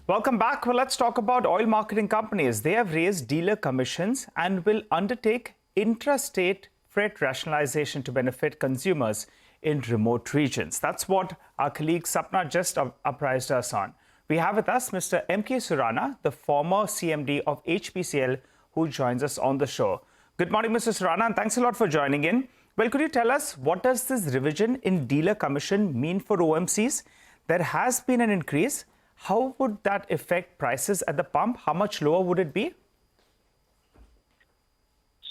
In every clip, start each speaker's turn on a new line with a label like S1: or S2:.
S1: Welcome back. Well, let's talk about oil marketing companies. They have raised dealer commissions and will undertake intra-state freight rationalization to benefit consumers in remote regions. That's what our colleague Sapna just apprised us on. We have with us Mr. MK Surana, the former CMD of HPCL, who joins us on the show. Good morning, Mr. Surana, and thanks a lot for joining in. Well, could you tell us what does this revision in dealer commission mean for OMCs? There has been an increase. How would that affect prices at the pump? How much lower would it be?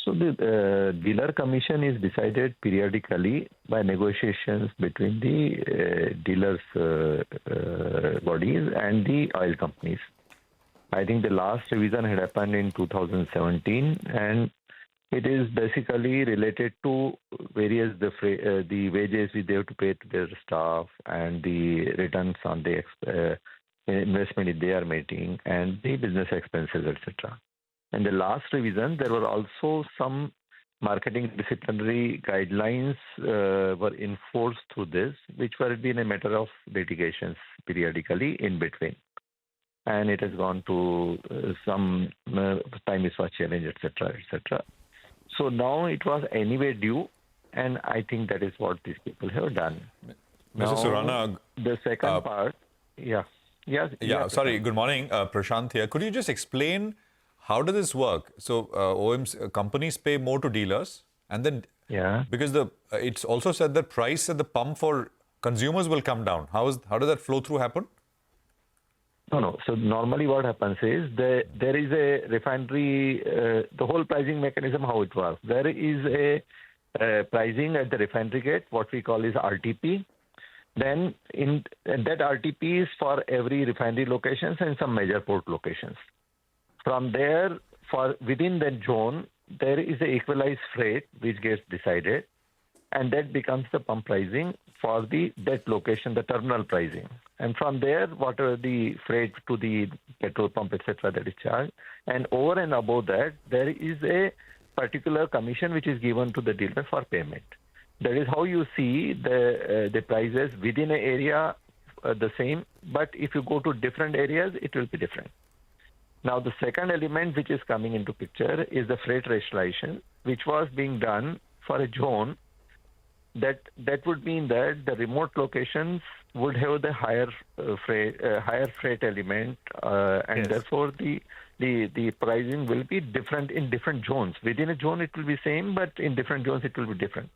S2: So the dealer commission is decided periodically by negotiations between the dealers' bodies and the oil companies. I think the last revision had happened in 2017, and it is basically related to various the wages they have to pay to their staff and the returns on the investment they are making and the business expenses, etc. And the last revision, there were also some marketing disciplinary guidelines were enforced through this, which were been a matter of litigations periodically in between. And it has gone to some time is for challenge, etc., etc. So now it was anyway due, and I think that is what these people have done.
S3: Mr. Surana,
S2: the second part,
S3: sorry, good morning, Prashant here. Could you just explain how does this work? So OMC companies pay more to dealers, and then because it's also said that price at the pump for consumers will come down. How does that flow through happen?
S2: No. So normally what happens is there is a refinery, the whole pricing mechanism, how it works. There is a pricing at the refinery gate, what we call is RTP. Then that RTP is for every refinery locations and some major port locations. From there, within that zone, there is a equalized freight which gets decided, and that becomes the pump pricing for that location, the terminal pricing. And from there, whatever the freight to the petrol pump, etc., that is charged. And over and above that, there is a particular commission which is given to the dealer for payment. That is how you see the prices within an area the same, but if you go to different areas, it will be different. Now, the second element which is coming into picture is the freight rationalization, which was being done for a zone. That would mean that the remote locations would have the higher freight element, and therefore the pricing will be different in different zones. Within a zone, it will be same, but in different zones, it will be different.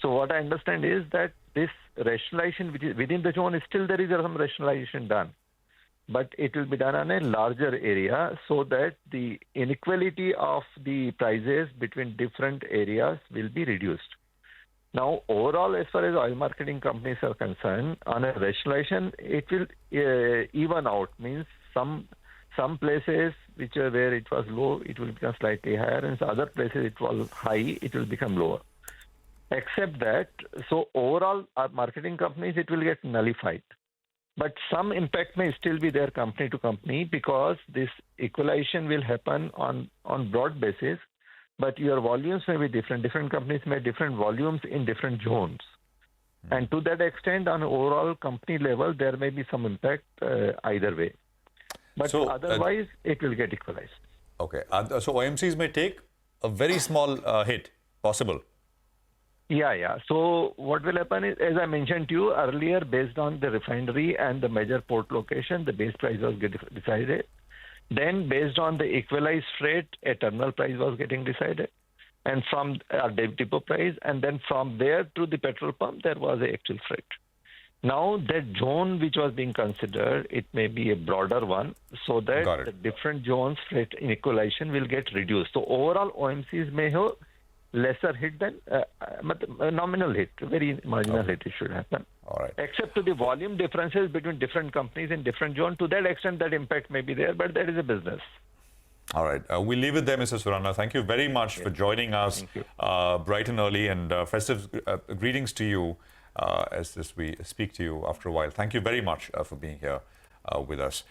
S2: So what I understand is that this rationalization, which is within the zone, is still there is some rationalization done, but it will be done on a larger area so that the inequality of the prices between different areas will be reduced. Now, overall, as far as oil marketing companies are concerned, on a rationalization, it will even out. Means some places where it was low, it will become slightly higher, and other places it was high, it will become lower. Except that, so overall, our marketing companies, it will get nullified. But some impact may still be there company to company because this equalization will happen on broad basis, but your volumes may be different. Different companies may have different volumes in different zones. And to that extent, on overall company level, there may be some impact either way. But otherwise, it will get equalized.
S3: Okay. So OMCs may take a very small hit, possible.
S2: Yeah. So what will happen is, as I mentioned to you earlier, based on the refinery and the major port location, the base price was decided. Then based on the equalized freight, a terminal price was getting decided. And from depot price, and then from there to the petrol pump, there was an actual freight. Now that zone which was being considered, it may be a broader one, so that the different zones freight inequalization will get reduced. So overall, OMCs may have lesser hit than nominal hit, very marginal hit it should happen.
S3: All right.
S2: Except to the volume differences between different companies in different zones. To that extent, that impact may be there, but that is a business.
S3: All right. We'll leave it there, Mr. Surana. Thank you very much for joining us bright and early, and festive greetings to you as we speak to you after a while. Thank you very much for being here with us.